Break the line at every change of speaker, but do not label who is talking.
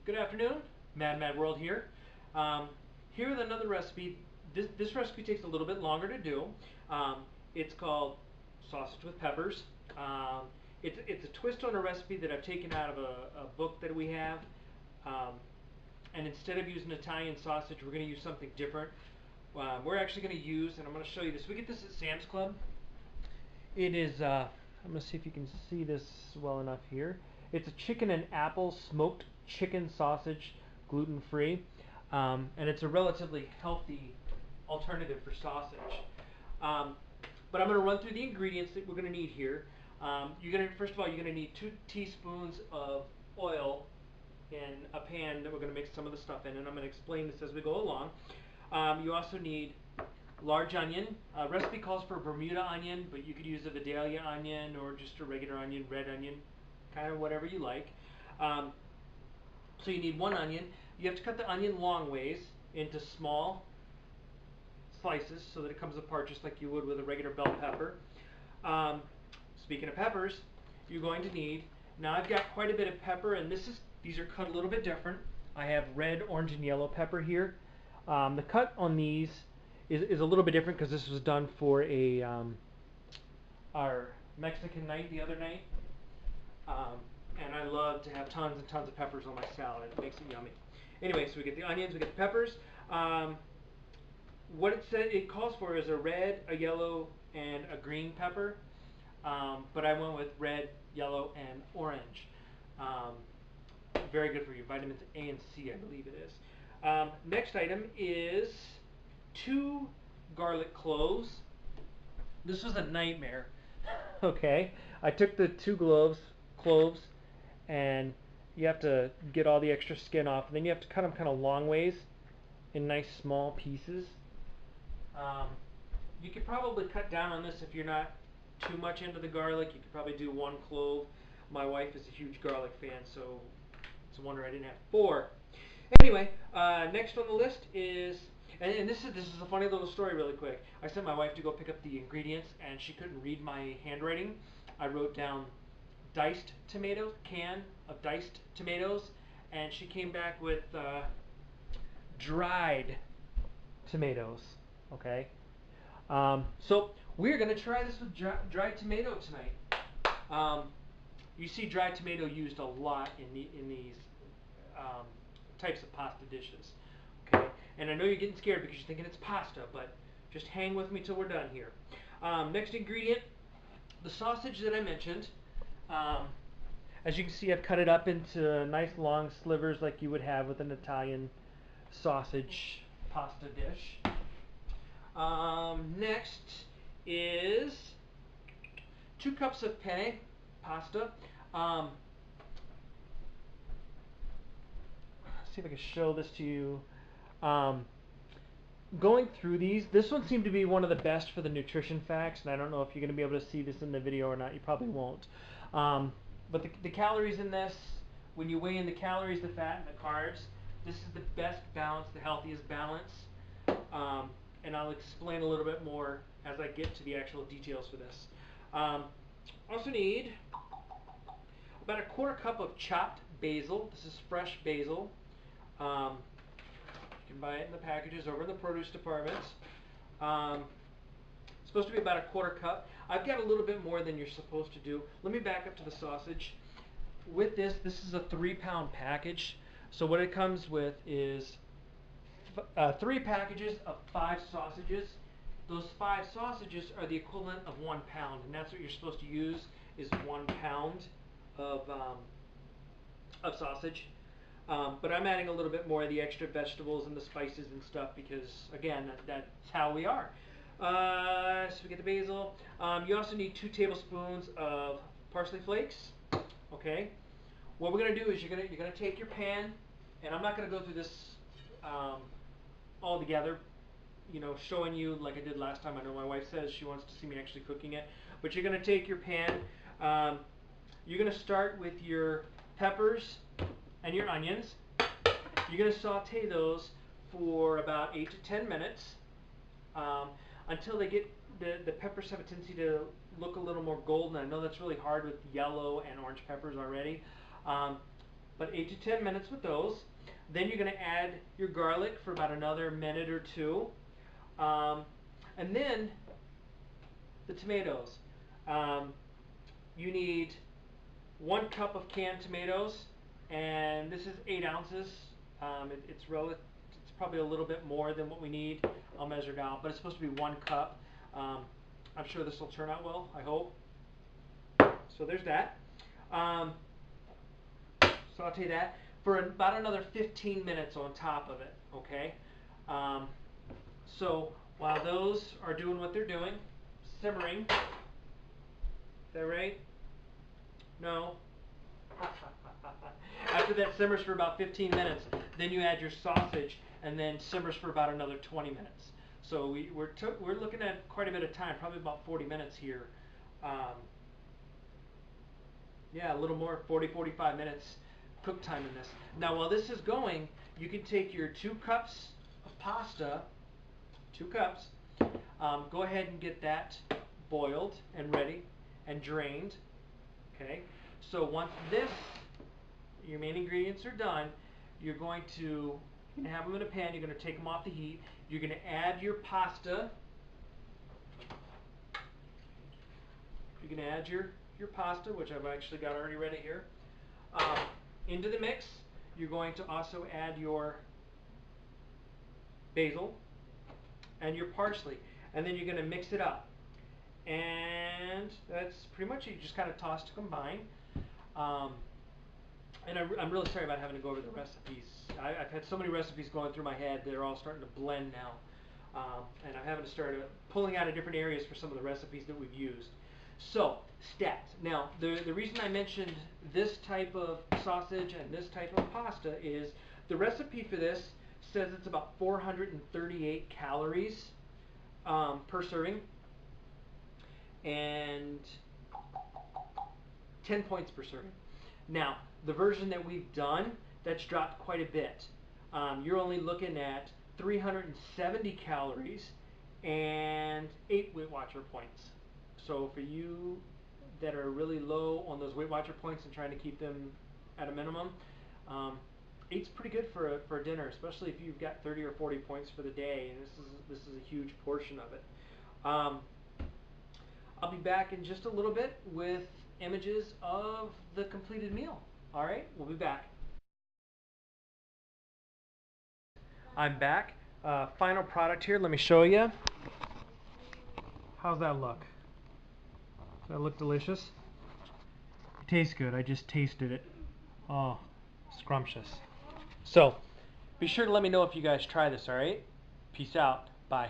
Good afternoon, maddmaddworld here. Um, Here with another recipe. This recipe takes a little bit longer to do. Um, it's called sausage with peppers. Um, it's a twist on a recipe that I've taken out of a book that we have. Um, and instead of using Italian sausage, we're going to use something different. We're actually going to use, and I'm going to show you this. We get this at Sam's Club. It is, I'm going to see if you can see this well enough here. It's a chicken and apple smoked chicken sausage, gluten free. And it's a relatively healthy alternative for sausage. Um, but I'm going to run through the ingredients that we're going to need here. First of all, you're going to need 2 teaspoons of oil in a pan that we're going to mix some of the stuff in, and I'm going to explain this as we go along. You also need large onion. Recipe calls for Bermuda onion, but you could use a Vidalia onion or just a regular onion, red onion, kind of whatever you like. So you need 1 onion. You have to cut the onion long ways into small slices so that it comes apart just like you would with a regular bell pepper. Speaking of peppers, you're going to need, now I've got quite a bit of pepper, and these are cut a little bit different. I have red, orange, and yellow pepper here. The cut on these is a little bit different because this was done for our Mexican night the other night. And I love to have tons and tons of peppers on my salad. It makes it yummy. Anyway, so we get the onions, we get the peppers. What it calls for is a red, a yellow, and a green pepper. But I went with red, yellow, and orange. Very good for you. Vitamins A and C, I believe it is. Next item is 2 garlic cloves. This was a nightmare. Okay, I took the 2 cloves, and you have to get all the extra skin off, and then you have to cut them kind of long ways in nice small pieces. You could probably cut down on this if you're not too much into the garlic. You could probably do 1 clove. My wife is a huge garlic fan, so it's a wonder I didn't have 4. Anyway, next on the list is, and this is a funny little story really quick. I sent my wife to go pick up the ingredients, and she couldn't read my handwriting. I wrote down diced tomatoes, can of diced tomatoes, and she came back with dried tomatoes. Okay, so we're gonna try this with dried tomato tonight. You see dried tomato used a lot in these types of pasta dishes. Okay, and I know you're getting scared because you're thinking it's pasta, but just hang with me till we're done here. Next ingredient, the sausage that I mentioned. As you can see, I've cut it up into nice long slivers like you would have with an Italian sausage pasta dish. Next is 2 cups of penne pasta. See if I can show this to you. Going through these, this one seemed to be one of the best for the nutrition facts, and I don't know if you're going to be able to see this in the video or not. You probably won't. But the calories in this, when you weigh in the calories, the fat, and the carbs, this is the best balance, the healthiest balance. And I'll explain a little bit more as I get to the actual details for this. Also need about a 1/4 cup of chopped basil. This is fresh basil. You can buy it in the packages over in the produce department. It's supposed to be about a 1/4 cup. I've got a little bit more than you're supposed to do. Let me back up to the sausage. With this is a 3-pound package. So what it comes with is 3 packages of 5 sausages. Those 5 sausages are the equivalent of 1 pound, and that's what you're supposed to use is 1 pound of sausage. But I'm adding a little bit more of the extra vegetables and the spices and stuff because, again, that's how we are. So we get the basil. You also need 2 tablespoons of parsley flakes. Okay. What we're gonna do is you're gonna take your pan, and I'm not gonna go through this all together, you know, showing you like I did last time. I know my wife says she wants to see me actually cooking it, but you're gonna take your pan. You're gonna start with your peppers and your onions. You're gonna saute those for about 8 to 10 minutes until they get the peppers have a tendency to look a little more golden. I know that's really hard with yellow and orange peppers already. but 8 to 10 minutes with those. Then you're going to add your garlic for about another minute or two. And then the tomatoes. You need 1 cup of canned tomatoes, and this is 8 ounces. It's probably a little bit more than what we need. I'll measure it out, but it's supposed to be 1 cup. I'm sure this will turn out well, I hope. So there's that. Saute that for about another 15 minutes on top of it, okay? So while those are doing what they're doing, simmering, is that right? No? After that simmers for about 15 minutes, then you add your sausage, and then simmers for about another 20 minutes. So we're looking at quite a bit of time, probably about 40 minutes here. Yeah, a little more, 40-45 minutes cook time in this. Now while this is going, you can take your 2 cups of pasta, 2 cups, go ahead and get that boiled and ready and drained. Okay, so once your main ingredients are done, you're going to have them in a pan. You're going to take them off the heat. You're going to add your pasta. You're going to add your pasta, which I've actually got already ready here, into the mix. You're going to also add your basil and your parsley, and then you're going to mix it up. And that's pretty much it. You just kind of toss to combine. And I'm really sorry about having to go over the recipes. I've had so many recipes going through my head, they're all starting to blend now. And I'm having to start pulling out of different areas for some of the recipes that we've used. So, stats. Now, the reason I mentioned this type of sausage and this type of pasta is the recipe for this says it's about 438 calories per serving and 10 points per serving. Now, the version that we've done, that's dropped quite a bit. You're only looking at 370 calories and 8 Weight Watcher points. So for you that are really low on those Weight Watcher points and trying to keep them at a minimum, 8's pretty good for a dinner, especially if you've got 30 or 40 points for the day, and this is a huge portion of it. I'll be back in just a little bit with images of the completed meal. All right, we'll be back. I'm back. Final product here. Let me show you. How's that look? Does that look delicious? It tastes good. I just tasted it. Oh, scrumptious. So, be sure to let me know if you guys try this, all right? Peace out. Bye.